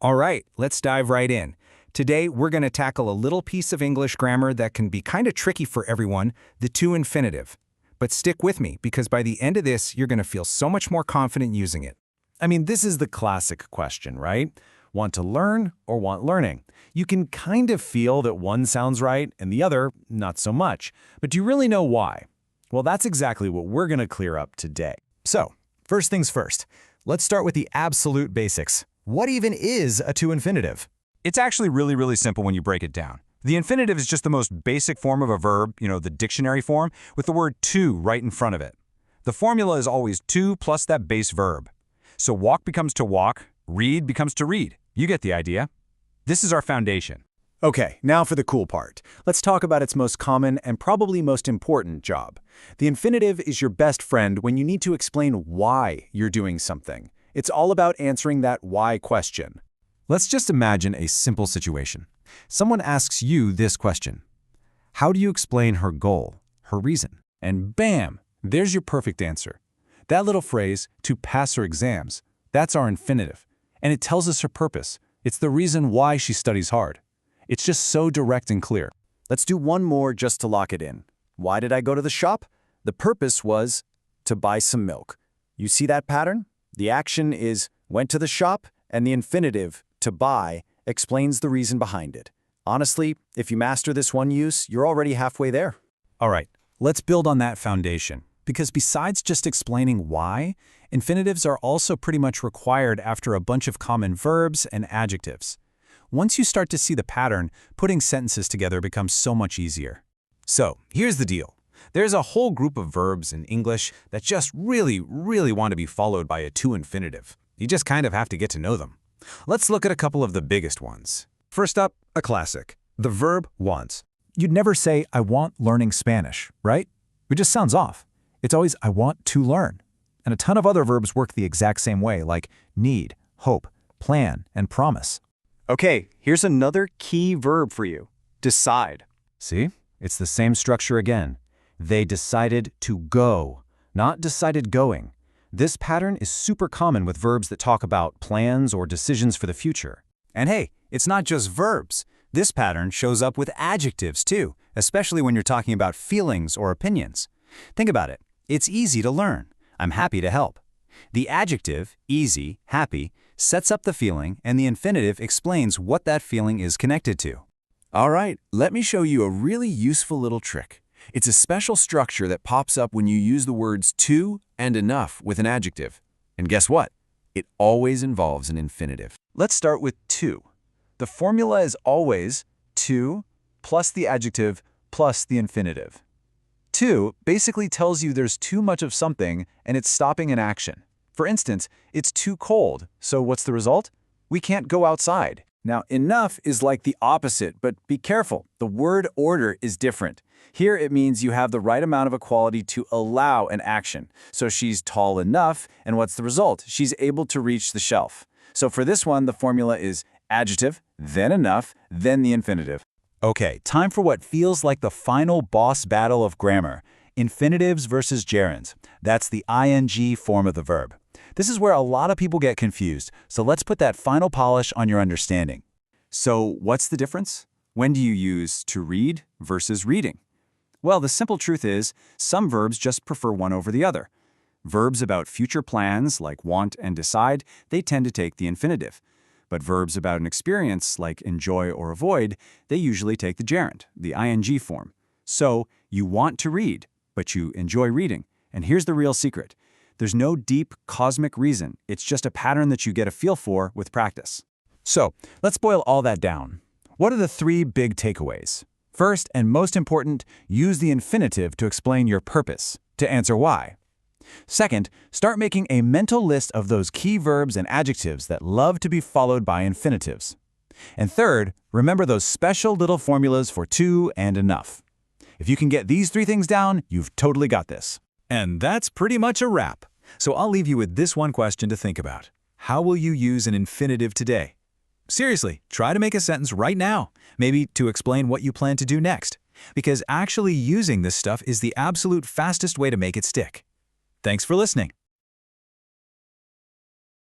All right, let's dive right in. Today, we're going to tackle a little piece of English grammar that can be kind of tricky for everyone, the to infinitive. But stick with me, because by the end of this, you're going to feel so much more confident using it. I mean, this is the classic question, right? Want to learn or want learning? You can kind of feel that one sounds right and the other not so much. But do you really know why? Well, that's exactly what we're going to clear up today. So, first things first, let's start with the absolute basics. What even is a to infinitive? It's actually really simple when you break it down. The infinitive is just the most basic form of a verb, the dictionary form, with the word to right in front of it. The formula is always to plus that base verb. So walk becomes to walk, read becomes to read. You get the idea. This is our foundation. Okay, now for the cool part. Let's talk about its most common and probably most important job. The infinitive is your best friend when you need to explain why you're doing something. It's all about answering that why question. Let's just imagine a simple situation. Someone asks you this question. How do you explain her goal, her reason? And bam, there's your perfect answer. That little phrase, to pass her exams, that's our infinitive. And it tells us her purpose. It's the reason why she studies hard. It's just so direct and clear. Let's do one more just to lock it in. Why did I go to the shop? The purpose was to buy some milk. You see that pattern? The action is went to the shop, and the infinitive, to buy, explains the reason behind it. Honestly, if you master this one use, you're already halfway there. All right, let's build on that foundation. Because besides just explaining why, infinitives are also pretty much required after a bunch of common verbs and adjectives. Once you start to see the pattern, putting sentences together becomes so much easier. So, here's the deal. There's a whole group of verbs in English that just really want to be followed by a to infinitive. You just kind of have to get to know them. Let's look at a couple of the biggest ones. First up, a classic, the verb want. You'd never say, I want learning Spanish, right? It just sounds off. It's always, I want to learn. And a ton of other verbs work the exact same way, like need, hope, plan, and promise. Okay, here's another key verb for you. Decide. See? It's the same structure again. They decided to go, not decided going. This pattern is super common with verbs that talk about plans or decisions for the future. And hey, it's not just verbs. This pattern shows up with adjectives too, especially when you're talking about feelings or opinions. Think about it. It's easy to learn. I'm happy to help. The adjective, easy, happy, sets up the feeling, and the infinitive explains what that feeling is connected to. All right, let me show you a really useful little trick. It's a special structure that pops up when you use the words to and enough with an adjective. And guess what? It always involves an infinitive. Let's start with to. The formula is always to plus the adjective plus the infinitive. To basically tells you there's too much of something and it's stopping an action. For instance, it's too cold, so what's the result? We can't go outside. Now, enough is like the opposite, but be careful. The word order is different. Here it means you have the right amount of equality to allow an action. So she's tall enough, and what's the result? She's able to reach the shelf. So for this one, the formula is adjective, then enough, then the infinitive. Okay, time for what feels like the final boss battle of grammar. Infinitives versus gerunds. That's the ing form of the verb. This is where a lot of people get confused, so let's put that final polish on your understanding. So what's the difference? When do you use to read versus reading? Well, the simple truth is, some verbs just prefer one over the other. Verbs about future plans, like want and decide, they tend to take the infinitive. But verbs about an experience, like enjoy or avoid, they usually take the gerund, the ing form. So, you want to read, but you enjoy reading. And here's the real secret. There's no deep, cosmic reason. It's just a pattern that you get a feel for with practice. So, let's boil all that down. What are the three big takeaways? First, and most important, use the infinitive to explain your purpose, to answer why. Second, start making a mental list of those key verbs and adjectives that love to be followed by infinitives. And third, remember those special little formulas for to and enough. If you can get these three things down, you've totally got this. And that's pretty much a wrap. So I'll leave you with this one question to think about. How will you use an infinitive today? Seriously, try to make a sentence right now, maybe to explain what you plan to do next. Because actually using this stuff is the absolute fastest way to make it stick. Thanks for listening.